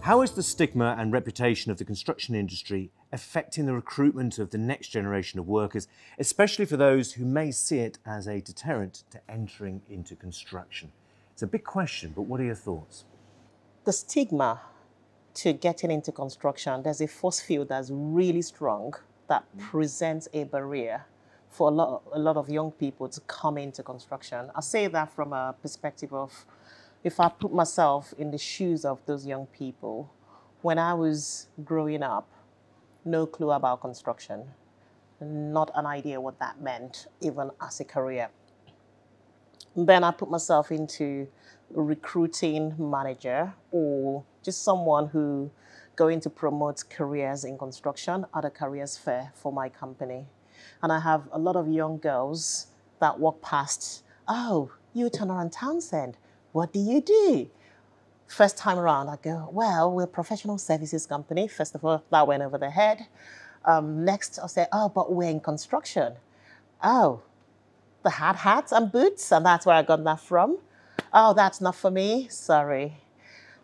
How is the stigma and reputation of the construction industry affecting the recruitment of the next generation of workers, especially for those who may see it as a deterrent to entering into construction? It's a big question, but what are your thoughts? The stigma to getting into construction, there's a force field that's really strong that presents a barrier for a lot of young people to come into construction. I say that from a perspective of, if I put myself in the shoes of those young people, when I was growing up, no clue about construction, not an idea what that meant, even as a career. Then I put myself into a recruiting manager or just someone who going to promote careers in construction at a careers fair for my company. And I have a lot of young girls that walk past, oh, you Turner and Townsend, what do you do? First time around, I go, well, we're a professional services company. First of all, that went over the head. Next, I'll say, oh, but we're in construction. Oh, the hard hats and boots, and that's where I got that from. Oh, that's not for me, sorry.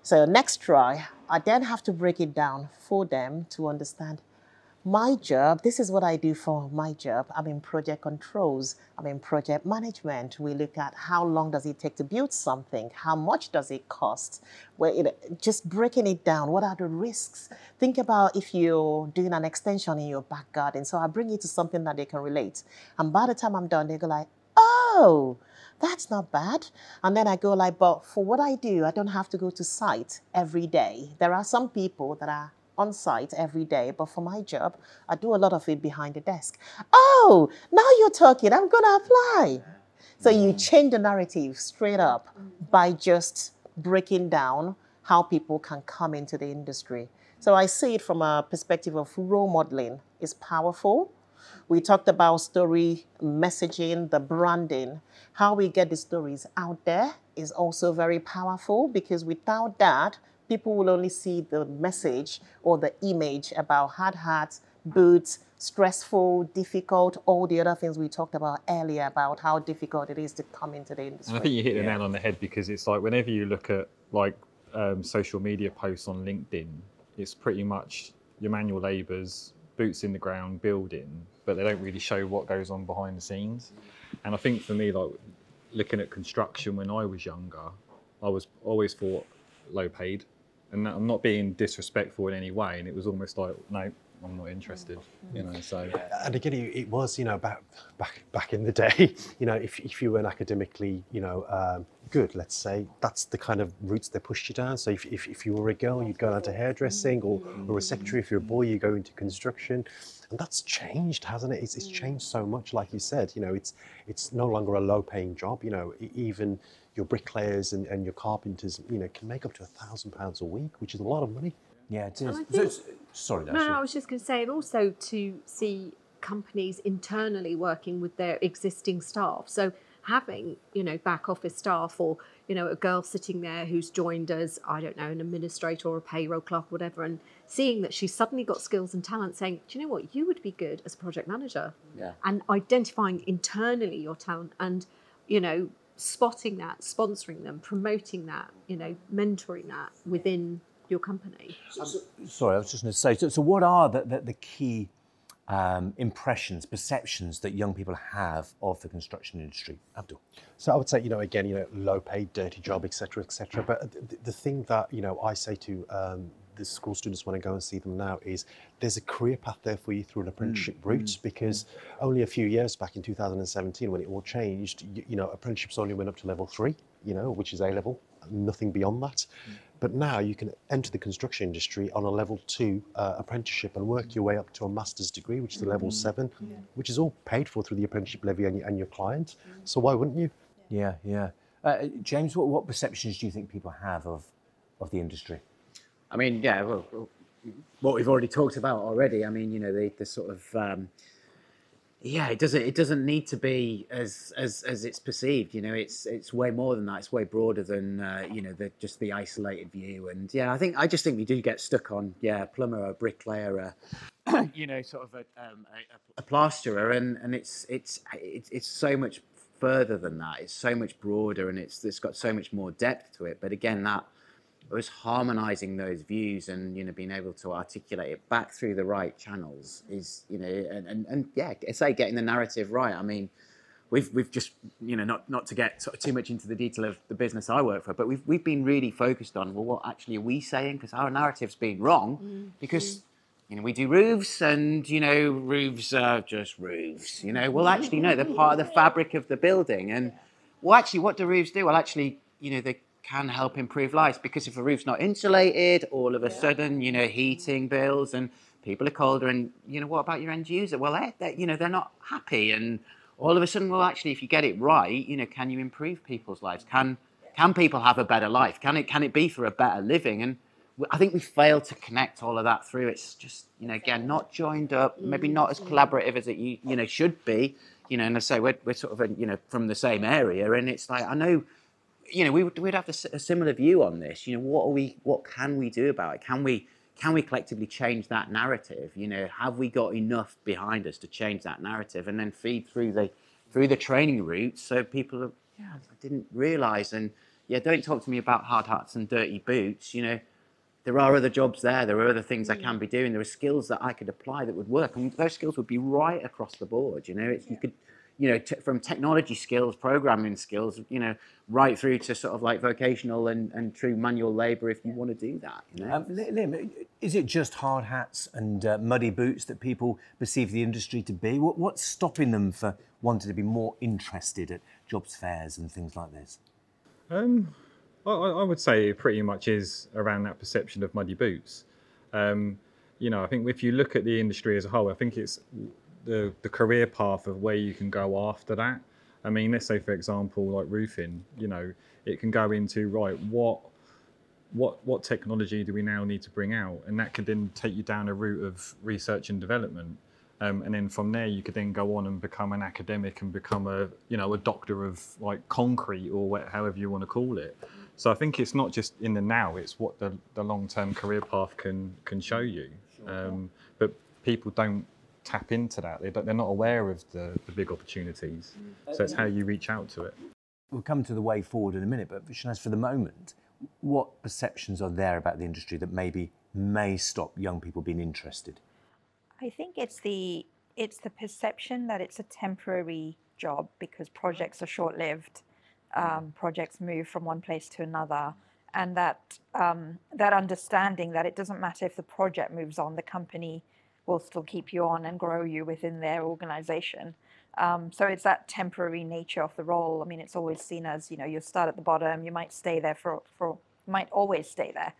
So next try, I then have to break it down for them to understand my job. This is what I do for my job. I'm in project controls. I'm in project management. We look at how long does it take to build something? How much does it cost? Just breaking it down. What are the risks? Think about if you're doing an extension in your back garden. So I bring it to something that they can relate. And by the time I'm done, they go like, oh, that's not bad. And then I go like, but for what I do, I don't have to go to site every day. There are some people that are on site every day, but for my job, I do a lot of it behind the desk. Oh, now you're talking, I'm going to apply. So you change the narrative straight up by just breaking down how people can come into the industry. So I see it from a perspective of role modeling is powerful. We talked about story messaging, the branding. How we get the stories out there is also very powerful, because without that, people will only see the message or the image about hard hats, boots, stressful, difficult, all the other things we talked about earlier about how difficult it is to come into the industry. And I think you hit the nail on the head, because it's like whenever you look at like social media posts on LinkedIn, it's pretty much your manual labourers, boots in the ground, building, but they don't really show what goes on behind the scenes. And I think for me, like looking at construction when I was younger, I was always thought low paid. And I'm not being disrespectful in any way. And it was almost like, no, I'm not interested, you know, so. And again, it was, you know, back in the day, you know, if you weren't academically, you know, good, let's say, that's the kind of routes they pushed you down. So if you were a girl, you'd go into hairdressing, or a secretary. If you're a boy, you go into construction. And that's changed, hasn't it? It's changed so much, like you said, you know, it's no longer a low paying job, you know, even your bricklayers and your carpenters, you know, can make up to £1,000 a week, which is a lot of money. Yeah, it is. Sorry, Dasha. No, I was just going to say, and also to see companies internally working with their existing staff. So having, you know, back office staff, or, you know, a girl sitting there who's joined as, I don't know, an administrator or a payroll clerk, whatever, and seeing that she's suddenly got skills and talent, saying, do you know what, you would be good as a project manager. Yeah. And identifying internally your talent and, you know, spotting that, sponsoring them, promoting that, you know, mentoring that within your company. Sorry, I was just going to say, so what are the key impressions, perceptions that young people have of the construction industry? Abdul? So I would say, you know, again, you know, low paid, dirty job, et cetera, et cetera. But the thing that, you know, I say to the school students when I go and see them now is there's a career path there for you through an apprenticeship route, because only a few years back in 2017, when it all changed, you know, apprenticeships only went up to level 3, you know, which is A level, nothing beyond that. But now you can enter the construction industry on a level 2 apprenticeship and work your way up to a master's degree, which is a level 7, which is all paid for through the apprenticeship levy and your client. So why wouldn't you? Yeah, yeah. James, what perceptions do you think people have of the industry? I mean, yeah, well, what we've already talked about already. I mean, you know, the sort of yeah, it doesn't need to be as it's perceived. You know, it's way more than that. It's way broader than you know, just the isolated view. And yeah, I just think we do get stuck on a plumber, a bricklayer, you know, sort of a plasterer, and it's so much further than that. It's so much broader, and it's got so much more depth to it. But again, us harmonizing those views and, you know, being able to articulate it back through the right channels is, you know, and yeah, say getting the narrative right. I mean, we've just, you know, not to get sort of too much into the detail of the business I work for, but we've been really focused on, well, what actually are we saying? Because our narrative's been wrong, because you know, we do roofs, and, you know, roofs are just roofs, you know. Well, actually, no, they're part of the fabric of the building. And, well, actually, what do roofs do? Well, actually, you know, they can help improve lives, because if a roof's not insulated, all of a sudden, you know, heating bills, and people are colder, and, you know, what about your end user? Well, you know, they're not happy, and all of a sudden, well, actually, if you get it right, you know, can you improve people's lives? Can people have a better life? Can it be for a better living? And I think we fail to connect all of that through. It's just, you know, again, not joined up, maybe not as collaborative as it, you know, should be, you know. And I say we're sort of, you know, from the same area, and it's like, I know, you know, we'd have a similar view on this. You know, what can we do about it? Can we collectively change that narrative? You know, have we got enough behind us to change that narrative, and then feed through the training routes, so people are, yeah, I didn't realise, and yeah, don't talk to me about hard hats and dirty boots. You know, there are other jobs there. There are other things I can be doing. There are skills that I could apply that would work, and those skills would be right across the board. You know, you could, you know, from technology skills, programming skills, you know, right through to sort of like vocational and true manual labour, if you want to do that. You know, Liam, is it just hard hats and muddy boots that people perceive the industry to be? What's stopping them for wanting to be more interested at jobs fairs and things like this? I would say it pretty much is around that perception of muddy boots. You know, I think if you look at the industry as a whole, I think it's the career path of where you can go after that. I mean, let's say, for example, like roofing, you know, it can go into, right, what technology do we now need to bring out? And that could then take you down a route of research and development. And then from there, you could then go on and become an academic and become a doctor of like concrete, or however you want to call it. So I think it's not just in the now, it's what the long-term career path can show you. But people don't tap into that. They're not aware of the big opportunities. So it's how you reach out to it. We'll come to the way forward in a minute, but Shanaz, for the moment, what perceptions are there about the industry that maybe may stop young people being interested? I think it's the perception that it's a temporary job, because projects are short-lived. Projects move from one place to another, and that understanding that it doesn't matter if the project moves on, the company will still keep you on and grow you within their organization. So it's that temporary nature of the role. I mean, it's always seen as, you know, you start at the bottom, you might stay there you might always stay there.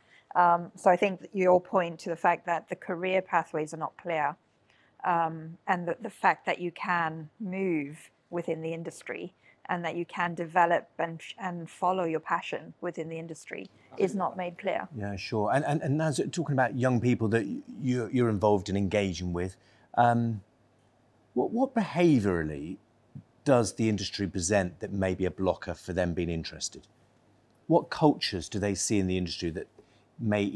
So I think your point to the fact that the career pathways are not clear, and the fact that you can move within the industry, and that you can develop and follow your passion within the industry is not made clear. Yeah, sure. And now talking about young people that you're involved in engaging with, what behaviourally does the industry present that may be a blocker for them being interested? What cultures do they see in the industry that may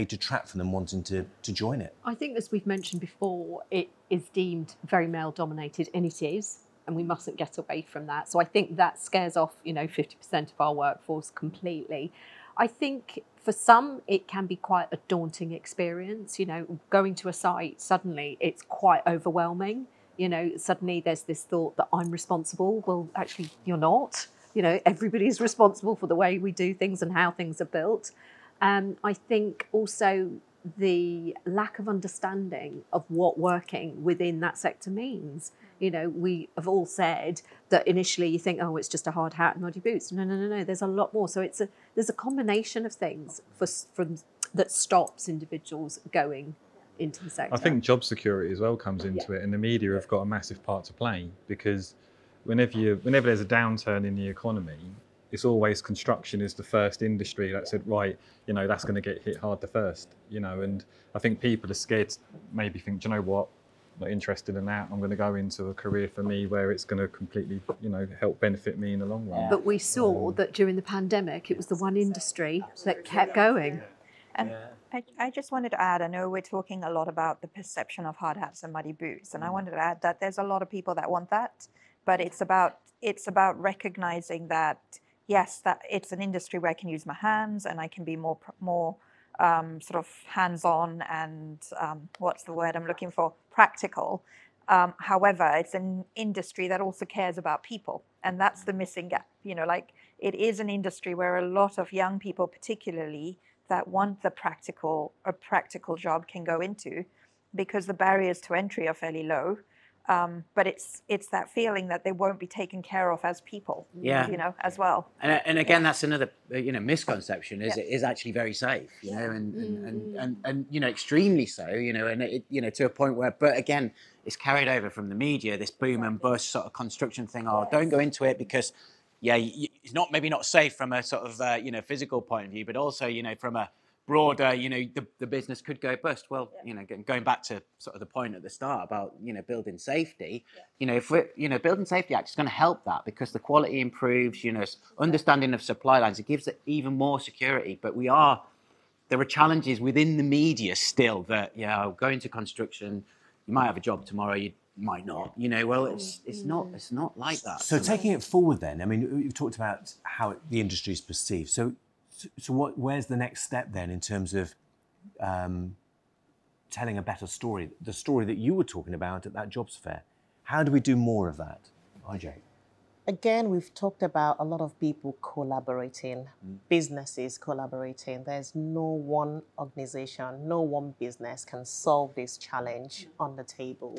detract from them wanting to join it? I think, as we've mentioned before, it is deemed very male dominated, and it is. And we mustn't get away from that. So I think that scares off, you know, 50% of our workforce completely. I think for some, it can be quite a daunting experience. You know, going to a site, suddenly it's quite overwhelming. You know, suddenly there's this thought that I'm responsible. Well, actually, you're not. You know, everybody's responsible for the way we do things and how things are built. I think also the lack of understanding of what working within that sector means. You know, we have all said that initially you think, oh, it's just a hard hat and muddy boots. No. There's a lot more. So there's a combination of things that stops individuals going into the sector. I think job security as well comes into it, and the media have got a massive part to play, because whenever there's a downturn in the economy, it's always construction is the first industry that said, right, you know, that's going to get hit hard the first, you know. And I think people are scared to maybe think, do you know what, I'm not interested in that. I'm going to go into a career for me where it's going to completely, you know, help benefit me in the long run. But we saw that during the pandemic, it was the one industry that kept going. And I just wanted to add, I know we're talking a lot about the perception of hard hats and muddy boots, and I wanted to add that there's a lot of people that want that, but it's about recognizing that, yes, that it's an industry where I can use my hands and I can be more sort of hands-on and what's the word I'm looking for? Practical. However, it's an industry that also cares about people, and that's the missing gap. You know, like it is an industry where a lot of young people, particularly, that want a practical job can go into, because the barriers to entry are fairly low. But it's that feeling that they won't be taken care of as people, you know, as well. And again, that's another misconception. Is it is actually very safe, you know, and you know, extremely so, you know, and it, you know, to a point where, but again, it's carried over from the media, this boom and bust sort of construction thing. Oh, don't go into it because, it's not maybe not safe from a sort of physical point of view, but also, you know, from a broader, you know, the business could go bust. Well, you know, going back to sort of the point at the start about, you know, building safety, you know, if we're, you know, Building Safety Act is going to help that, because the quality improves, you know, understanding of supply lines, it gives it even more security. But there are challenges within the media still that, go into construction, you might have a job tomorrow, you might not, you know. Well, it's not like that. So taking it forward then, I mean, you've talked about how the industry is perceived. So where's the next step then in terms of telling a better story, the story that you were talking about at that jobs fair? How do we do more of that, IJ? Again, we've talked about a lot of people collaborating, businesses collaborating. There's no one organization, no one business can solve this challenge on the table.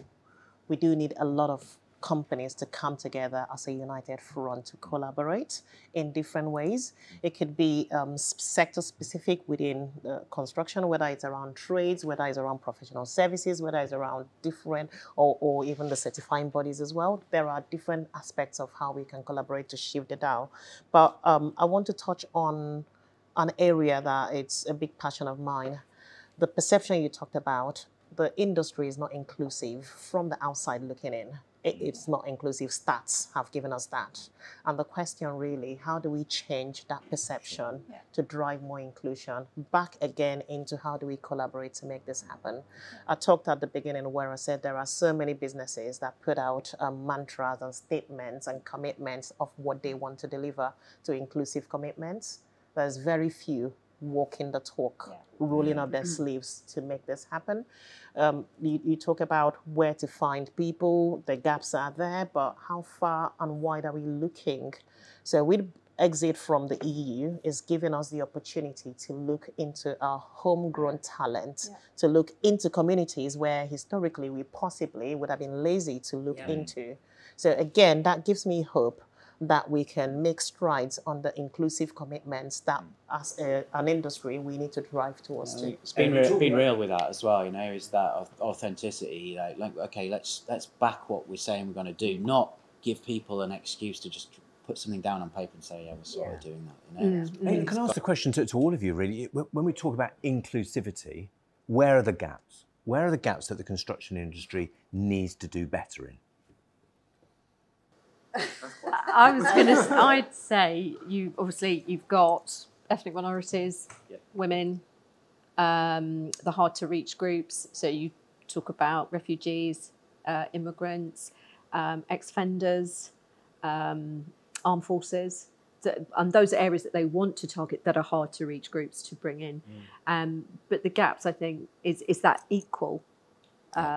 We do need a lot of companies to come together as a united front to collaborate in different ways. It could be sector specific within construction, whether it's around trades, whether it's around professional services, whether it's around different or even the certifying bodies as well. There are different aspects of how we can collaborate to shift the dial. But I want to touch on an area that it's a big passion of mine. The perception you talked about, the industry is not inclusive from the outside looking in. It's not inclusive. Stats have given us that. And the question really, how do we change that perception to drive more inclusion? Back again into how do we collaborate to make this happen? I talked at the beginning where I said there are so many businesses that put out mantras and statements and commitments of what they want to deliver to inclusive commitments. There's very few walking the talk, rolling up their sleeves to make this happen. You talk about where to find people, the gaps are there, but how far and wide are we looking? So with exit from the EU is giving us the opportunity to look into our homegrown talent, to look into communities where historically we possibly would have been lazy to look into. So again, that gives me hope that we can make strides on the inclusive commitments that as an industry we need to drive towards too. It's been real with that as well, you know, is that authenticity, like okay, let's back what we're saying we're going to do, not give people an excuse to just put something down on paper and say, we're sort of doing that, you know. Hey, can I ask the question to all of you really? When we talk about inclusivity, where are the gaps? Where are the gaps that the construction industry needs to do better in? I'd say you've got ethnic minorities, women, the hard to reach groups. So you talk about refugees, immigrants, ex-offenders, armed forces. And those are areas that they want to target that are hard to reach groups to bring in. But the gaps, I think, is that equal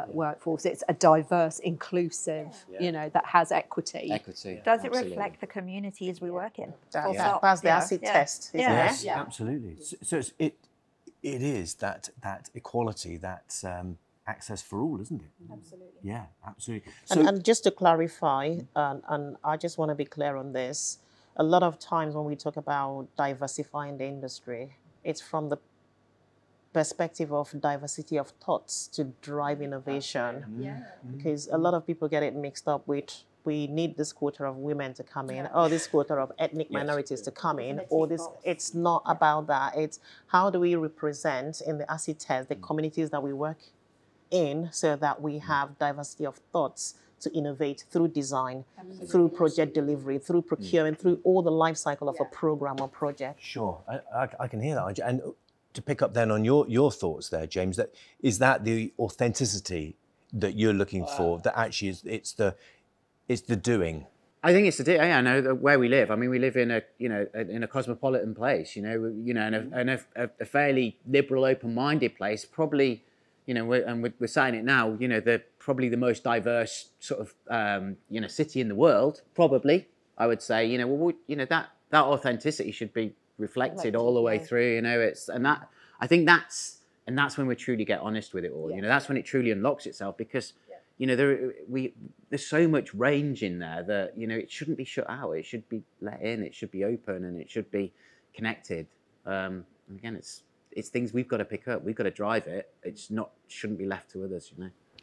workforce. It's a diverse, inclusive, you know, that has equity. Does it reflect the communities we work in? That's the acid test, isn't it? Yes, absolutely. So it is that equality, that access for all, isn't it? Absolutely. Yeah, absolutely. So, and just to clarify, and I just want to be clear on this, a lot of times when we talk about diversifying the industry, it's from the perspective of diversity of thoughts to drive innovation. Because a lot of people get it mixed up with, we need this quota of women to come in, or this quota of ethnic minorities to come in, or this. It's not about that. It's how do we represent in the acid test the communities that we work in, so that we have diversity of thoughts to innovate through design, through project delivery, through procurement, through all the life cycle of a program or project. Sure, I can hear that. And to pick up then on your thoughts there, James, is that the authenticity that you're looking for, that actually it's the doing? I think it's I know that where we live. I mean, we live in a cosmopolitan place, and a fairly liberal, open-minded place. Probably, we're saying it now. They're probably the most diverse sort of city in the world. Probably, I would say. That authenticity should be reflected all the way through. I think that's when we truly get honest with it all. That's when it truly unlocks itself, because. There's so much range in there that it shouldn't be shut out. It should be let in. It should be open, and it should be connected. Again, it's things we've got to pick up. We've got to drive it. Shouldn't be left to others.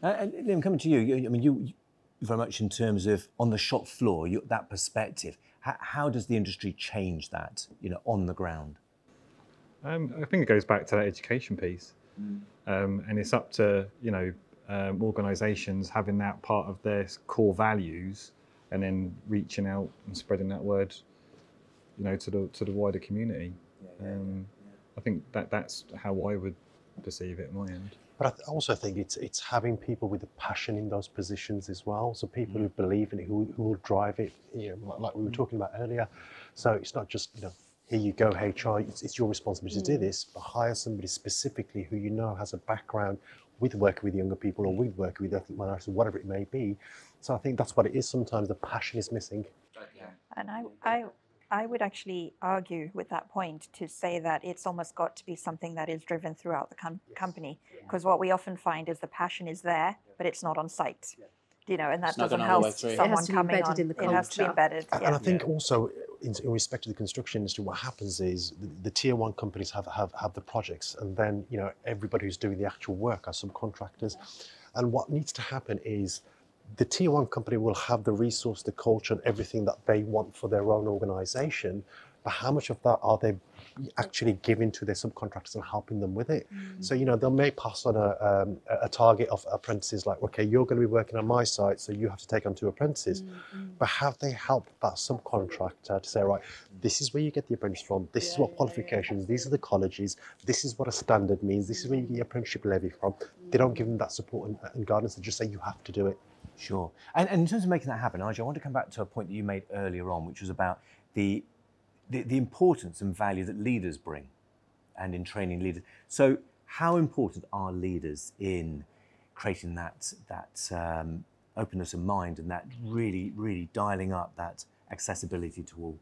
And Liam, coming to you. I mean, you very much in terms of on the shop floor, that perspective. How does the industry change that? On the ground. I think it goes back to that education piece, and it's up to organisations having that part of their core values, and then reaching out and spreading that word, to the wider community. I think that's how I would perceive it at my end. But I also think it's having people with a passion in those positions as well. So people who believe in it, who will drive it. Like we were talking about earlier. So it's not just here you go, HR. It's your responsibility to do this, but hire somebody specifically who has a background with working with younger people or with working with ethnic minorities, whatever it may be. So I think that's what it is. Sometimes the passion is missing. And I would actually argue with that point to say that it's almost got to be something that is driven throughout the company, because what we often find is the passion is there, but it's not on site. And that doesn't help someone coming on. It has to be embedded. And I think also, in respect to the construction industry, what happens is the tier one companies have the projects, and then everybody who's doing the actual work are subcontractors. And what needs to happen is the tier one company will have the resource, the culture, and everything that they want for their own organisation. But how much of that are they actually giving to their subcontractors and helping them with it? So, they may pass on a target of apprentices, like, okay, you're going to be working on my site, so you have to take on 2 apprentices. But have they helped that subcontractor to say, right, this is where you get the apprentice from, this is what qualifications, these are the colleges, this is what a standard means, this is where you get your apprenticeship levy from. They don't give them that support and guidance, they just say you have to do it. Sure. And in terms of making that happen, Arjun, I want to come back to a point that you made earlier on, which was about the importance and value that leaders bring, and in training leaders. So how important are leaders in creating that openness of mind and that really, really dialing up that accessibility to all?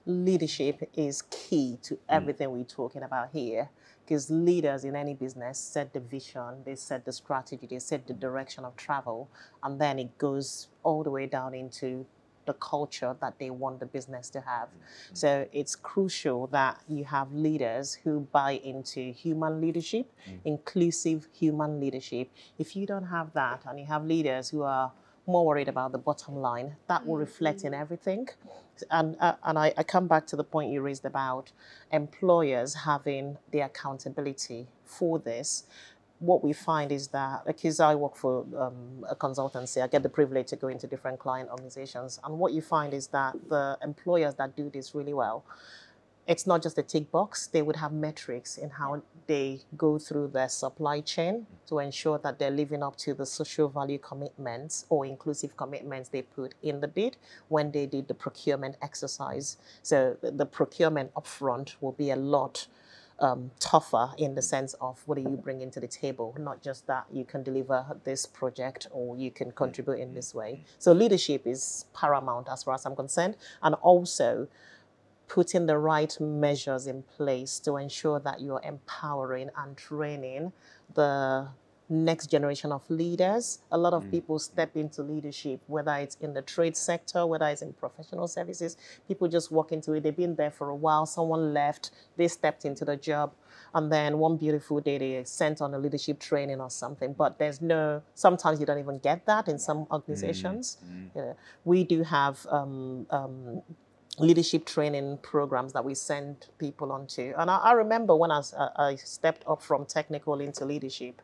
Leadership is key to everything we're talking about here, because leaders in any business set the vision, they set the strategy, they set the direction of travel, and then it goes all the way down into the culture that they want the business to have. So it's crucial that you have leaders who buy into human leadership, inclusive human leadership. If you don't have that, and you have leaders who are more worried about the bottom line, that will reflect in everything. And I come back to the point you raised about employers having the accountability for this. What we find is that, because I work for a consultancy, I get the privilege to go into different client organizations. And what you find is that the employers that do this really well, it's not just a tick box. They would have metrics in how they go through their supply chain to ensure that they're living up to the social value commitments or inclusive commitments they put in the bid when they did the procurement exercise. So the procurement upfront will be a lot tougher in the sense of what do you bring into the table, not just that you can deliver this project or you can contribute in this way. So leadership is paramount as far as I'm concerned, and also putting the right measures in place to ensure that you're empowering and training the next generation of leaders. A lot of people step into leadership, whether it's in the trade sector, whether it's in professional services. People just walk into it. They've been there for a while. Someone left. They stepped into the job. And then one beautiful day, they sent on a leadership training or something. But there's sometimes you don't even get that in some organizations. We do have leadership training programs that we send people onto. And I remember when I stepped up from technical into leadership,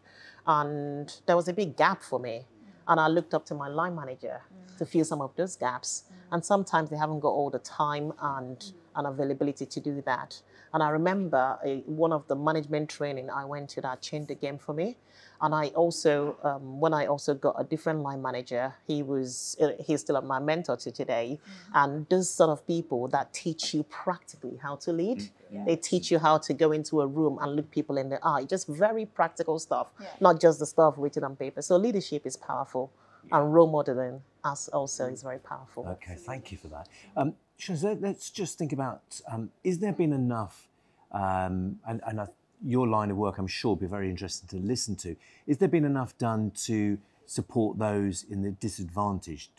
and there was a big gap for me. And I looked up to my line manager to fill some of those gaps. And sometimes they haven't got all the time and availability to do that. And I remember one of the management training I went to that changed the game for me. And I also, when I also got a different line manager, he's still my mentor to today. And those sort of people that teach you practically how to lead. They teach you how to go into a room and look people in the eye. Just very practical stuff, not just the stuff written on paper. So leadership is powerful, and role modeling also is very powerful. Okay, thank you for that. Shaz, let's just think about, is there been enough, your line of work I'm sure will be very interesting to listen to, is there been enough done to support those in the disadvantaged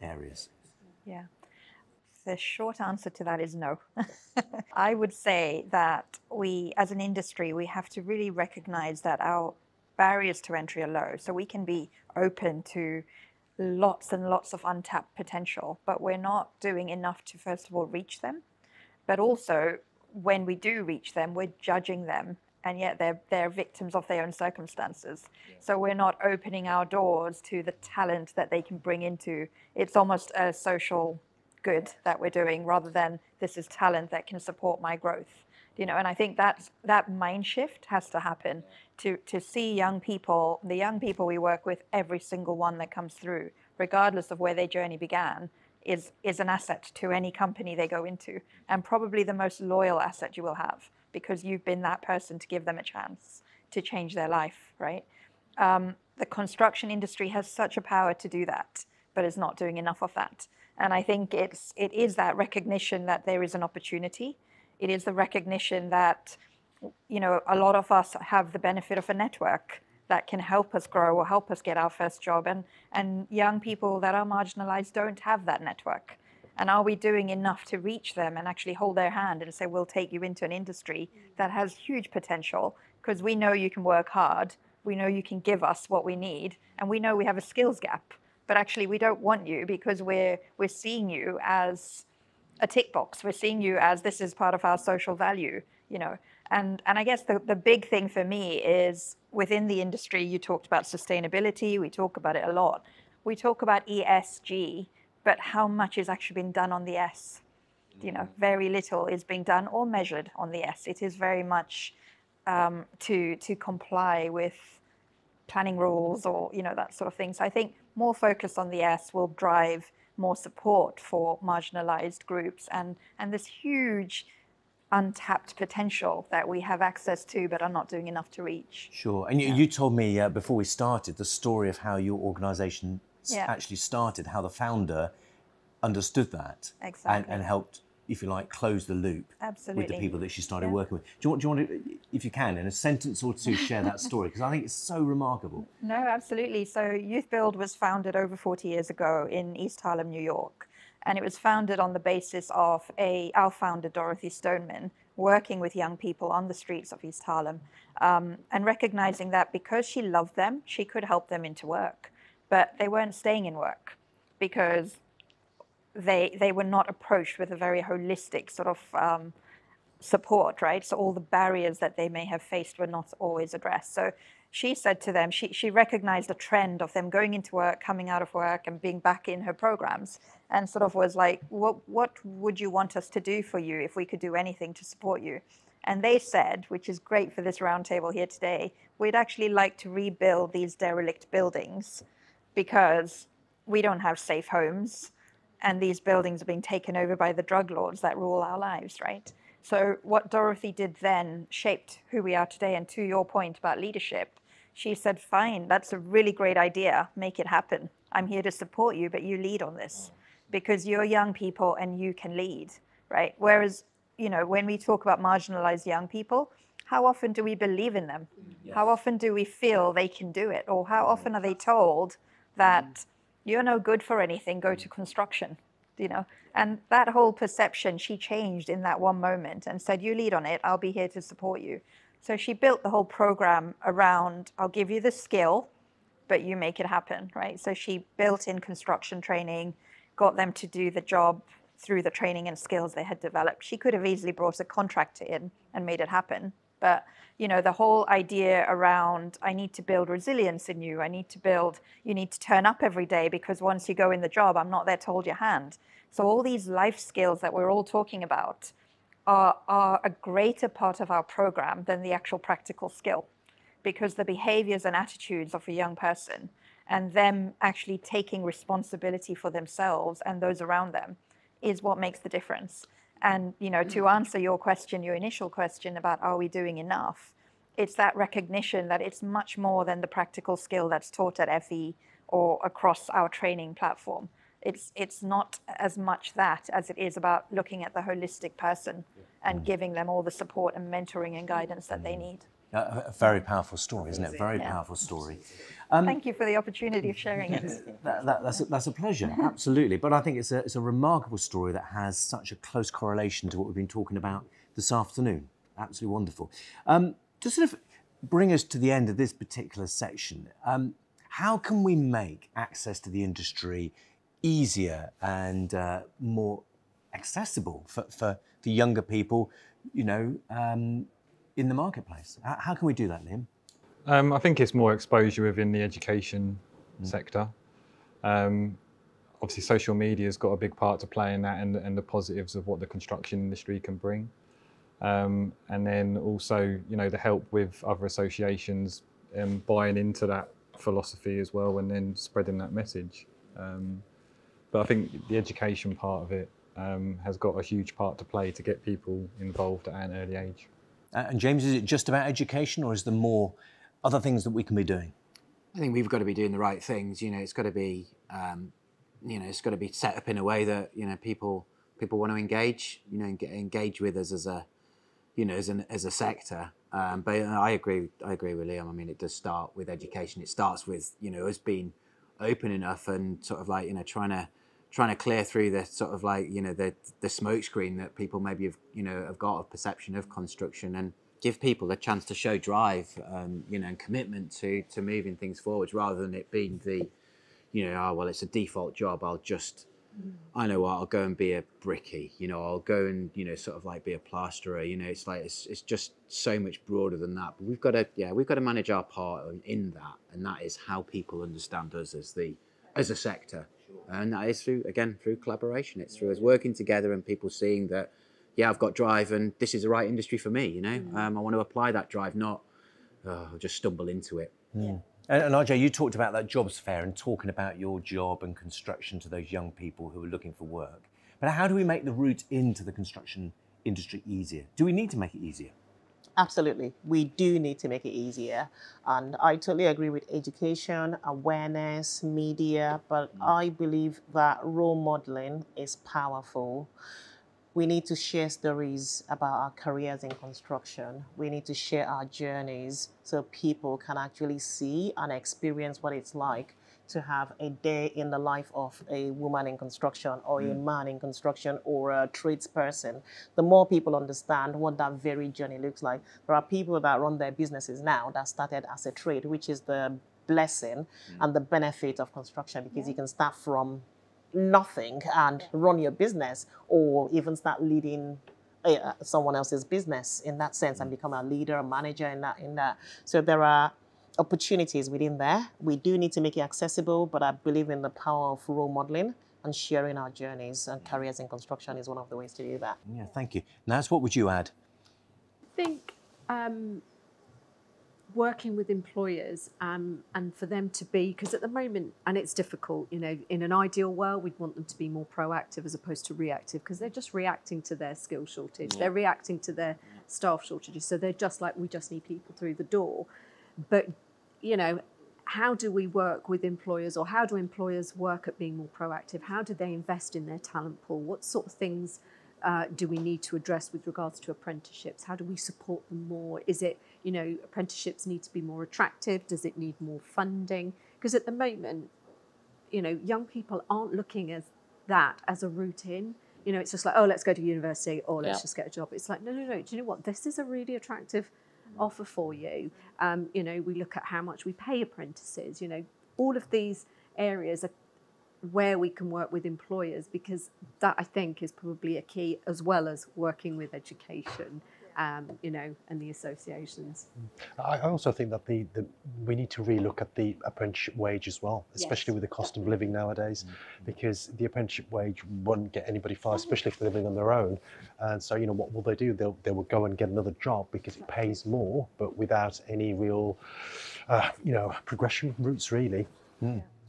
areas? Yeah. The short answer to that is no. I would say that we, as an industry, we have to really recognize that our barriers to entry are low. So we can be open to lots and lots of untapped potential, but we're not doing enough to, first of all, reach them. But also, when we do reach them, we're judging them, and yet they're victims of their own circumstances. So we're not opening our doors to the talent that they can bring into. It's almost a social good that we're doing, rather than this is talent that can support my growth. And I think that mind shift has to happen to see young people, the young people we work with, every single one that comes through, regardless of where their journey began, is an asset to any company they go into, and probably the most loyal asset you will have, because you've been that person to give them a chance to change their life, right? The construction industry has such a power to do that, but is not doing enough of that. And I think it is that recognition that there is an opportunity. It is the recognition that, a lot of us have the benefit of a network that can help us grow or help us get our first job. And young people that are marginalized don't have that network. And are we doing enough to reach them and actually hold their hand and say, we'll take you into an industry that has huge potential, because we know you can work hard, we know you can give us what we need, and we know we have a skills gap. But actually, we don't want you because we're seeing you as a tick box. We're seeing you as this is part of our social value, And I guess the big thing for me is within the industry, you talked about sustainability. We talk about it a lot. We talk about ESG, but how much is actually being done on the S? Very little is being done or measured on the S. It is very much to comply with planning rules or that sort of thing. So I think more focus on the S will drive more support for marginalized groups and this huge untapped potential that we have access to but are not doing enough to reach. Sure. And you told me before we started the story of how your organisation actually started, how the founder understood that and helped, if you like, close the loop with the people that she started working with. Do you want to, if you can, in a sentence or two, share that story? Because I think it's so remarkable. No, absolutely. So Youth Build was founded over 40 years ago in East Harlem, New York. And it was founded on the basis of our founder, Dorothy Stoneman, working with young people on the streets of East Harlem, and recognizing that because she loved them, she could help them into work. But they weren't staying in work because they were not approached with a very holistic sort of support, right? So all the barriers that they may have faced were not always addressed. So she said to them, she recognized a trend of them going into work, coming out of work, and being back in her programs, and sort of was like, what would you want us to do for you if we could do anything to support you? And they said, which is great for this roundtable here today, we'd actually like to rebuild these derelict buildings because we don't have safe homes, and these buildings are being taken over by the drug lords that rule our lives, right? So what Dorothy did then shaped who we are today. And to your point about leadership, she said, fine, that's a really great idea. Make it happen. I'm here to support you, but you lead on this because you're young people and you can lead, right? Whereas, when we talk about marginalized young people, how often do we believe in them? Yes. How often do we feel they can do it? Or how often are they told that you're no good for anything, go to construction, And that whole perception she changed in that one moment and said, you lead on it, I'll be here to support you. So she built the whole program around, I'll give you the skill, but you make it happen, right? So she built in construction training, got them to do the job through the training and skills they had developed. She could have easily brought a contractor in and made it happen. But, the whole idea around, I need to build resilience in you. You need to turn up every day because once you go in the job, I'm not there to hold your hand. So all these life skills that we're all talking about, are a greater part of our program than the actual practical skill, because the behaviors and attitudes of a young person and them actually taking responsibility for themselves and those around them is what makes the difference. And, you know, to answer your question, your initial question about are we doing enough, it's that recognition that it's much more than the practical skill that's taught at FE or across our training platform. It's not as much that as it is about looking at the holistic person and giving them all the support and mentoring and guidance that they need. A very powerful story, isn't it? Very powerful story. Thank you for the opportunity of sharing it. That's a pleasure, absolutely. But I think it's a remarkable story that has such a close correlation to what we've been talking about this afternoon. Absolutely wonderful. To sort of bring us to the end of this particular section, how can we make access to the industry easier and more accessible for younger people, you know, in the marketplace? How can we do that, Liam? I think it's more exposure within the education sector. Obviously, social media has got a big part to play in that, and the positives of what the construction industry can bring. And then also, you know, the help with other associations buying into that philosophy as well, and then spreading that message. But I think the education part of it has got a huge part to play to get people involved at an early age. And James, is it just about education, or is there more other things that we can be doing? I think we've got to be doing the right things. You know, it's got to be, it's got to be set up in a way that, you know, people want to engage. You know, engage with us as a, you know, as a sector. But I agree with Liam. I mean, it does start with education. It starts with, you know, us being open enough and sort of like, you know, trying to clear through the sort of like, you know, the smoke screen that people maybe have got a perception of construction, and give people a chance to show drive, you know, and commitment to moving things forward, rather than it being the, you know, oh, well, it's a default job. I know what, I'll go and be a brickie, you know, I'll go and, you know, sort of like be a plasterer, you know, it's like, it's just so much broader than that. But we've got to manage our part in that. And that is how people understand us as a sector. And that is through collaboration. It's through us working together and people seeing that, yeah, I've got drive and this is the right industry for me, you know. I want to apply that drive, not just stumble into it. Yeah. And RJ, you talked about that jobs fair and talking about your job and construction to those young people who are looking for work. But how do we make the route into the construction industry easier? Do we need to make it easier? Absolutely. We do need to make it easier. And I totally agree with education, awareness, media, but I believe that role modeling is powerful. We need to share stories about our careers in construction. We need to share our journeys so people can actually see and experience what it's like to have a day in the life of a woman in construction or a man in construction or a tradesperson. The more people understand what that very journey looks like. There are people that run their businesses now that started as a trade, which is the blessing and the benefit of construction, because you can start from nothing and run your business, or even start leading someone else's business in that sense and become a leader, a manager in that. So there are opportunities within there. We do need to make it accessible, but I believe in the power of role modeling and sharing our journeys, and careers in construction is one of the ways to do that. Yeah, thank you. Naz, what would you add? I think working with employers and for them to be, because at the moment, and it's difficult, you know, in an ideal world, we'd want them to be more proactive as opposed to reactive, because they're just reacting to their skill shortage. They're reacting to their staff shortages. So they're just like, we just need people through the door. But, you know, how do we work with employers, or how do employers work at being more proactive? How do they invest in their talent pool? What sort of things do we need to address with regards to apprenticeships? How do we support them more? Is it, you know, apprenticeships need to be more attractive? Does it need more funding? Because at the moment, you know, young people aren't looking at that as a route in. You know, it's just like, oh, let's go to university, or let's just get a job. It's like, no. Do you know what? This is a really attractive offer for you. You know, we look at how much we pay apprentices. You know, all of these areas are where we can work with employers, because that, I think, is probably a key, as well as working with education. you know, and the associations. I also think that we need to relook at the apprenticeship wage as well, especially with the cost of living nowadays, because the apprenticeship wage won't get anybody fired, especially if they're living on their own. And so, you know, what will they do? They will go and get another job because it pays more, but without any real, you know, progression routes really.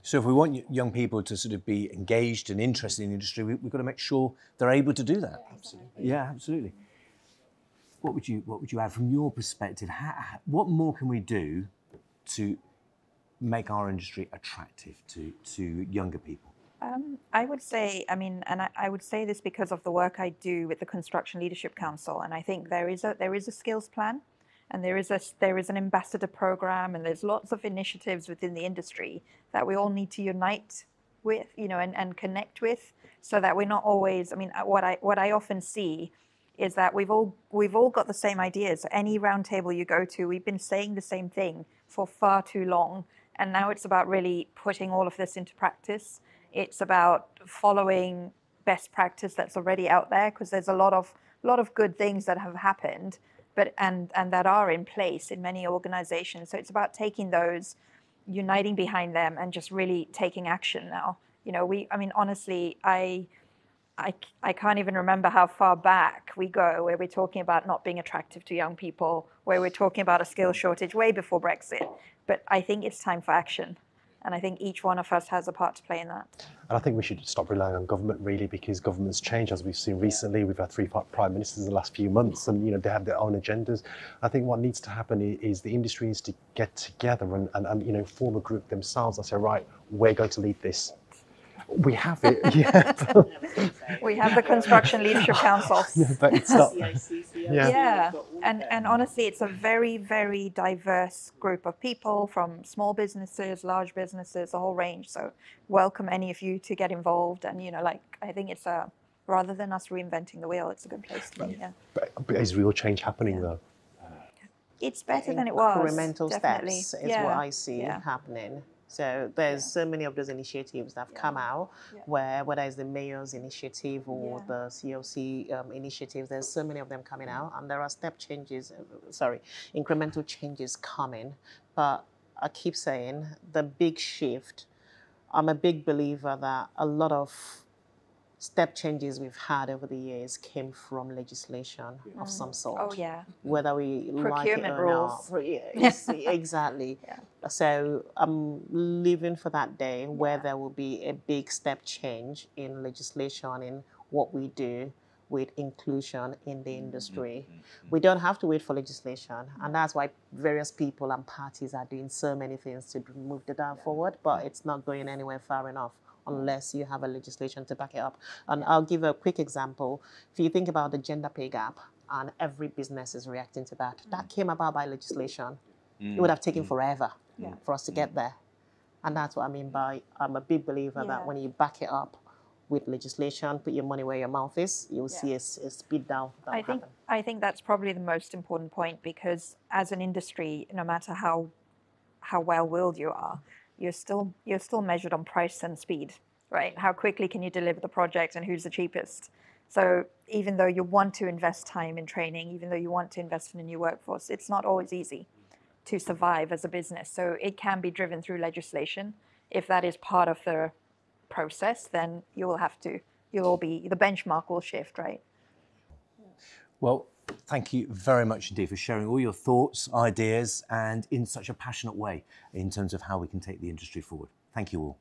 So if we want young people to sort of be engaged and interested in the industry, we've got to make sure they're able to do that. Absolutely. Yeah, absolutely. What would you add from your perspective? What more can we do to make our industry attractive to younger people? I would say, I mean, and I would say this because of the work I do with the Construction Leadership Council, and I think there is a skills plan, and there is an ambassador program, and there's lots of initiatives within the industry that we all need to unite with, you know, and connect with, so that we're not always. I mean, what I often see is that we've all got the same ideas. Any roundtable you go to, we've been saying the same thing for far too long, and now it's about really putting all of this into practice. It's about following best practice that's already out there, because there's a lot of good things that have happened, but and that are in place in many organizations. So it's about taking those, uniting behind them, and just really taking action now. You know, I mean, honestly, I can't even remember how far back we go where we're talking about not being attractive to young people, where we're talking about a skill shortage way before Brexit. But I think it's time for action. And I think each one of us has a part to play in that. And I think we should stop relying on government really, because governments change, as we've seen recently. We've had 3 prime ministers in the last few months, and you know, they have their own agendas. I think what needs to happen is the industry needs to get together and you know, form a group themselves and say, right, we're going to lead this. We have it, yeah. We have the Construction Leadership Council. Yeah, but it's not. Yeah, and honestly, it's a very, very diverse group of people, from small businesses, large businesses, a whole range. So welcome any of you to get involved. And, you know, like, I think it's rather than us reinventing the wheel, it's a good place to be. Yeah. But is real change happening though? It's better than it was. Incremental definitely. steps is what I see happening. So there's so many of those initiatives that have come out, where whether it's the mayor's initiative or the CLC initiatives, there's so many of them coming out, and there are incremental changes coming. But I keep saying the big shift. I'm a big believer that a lot of step changes we've had over the years came from legislation of some sort. Oh yeah. Whether we like it or rules. not. Yes, exactly. So I'm living for that day where there will be a big step change in legislation in what we do with inclusion in the industry. We don't have to wait for legislation, and that's why various people and parties are doing so many things to move the dial forward, but it's not going anywhere far enough unless you have a legislation to back it up. And I'll give a quick example. If you think about the gender pay gap, and every business is reacting to that, that came about by legislation. It would have taken forever for us to get there. And that's what I mean by, I'm a big believer that when you back it up with legislation, put your money where your mouth is, you'll see a speed down. I think that's probably the most important point, because as an industry, no matter how well-willed you are, you're still measured on price and speed, right? How quickly can you deliver the project, and who's the cheapest? So even though you want to invest time in training, even though you want to invest in a new workforce, it's not always easy to survive as a business. So it can be driven through legislation. If that is part of the process, then the benchmark will shift, right? Well, thank you very much indeed for sharing all your thoughts, ideas, and in such a passionate way in terms of how we can take the industry forward. Thank you all.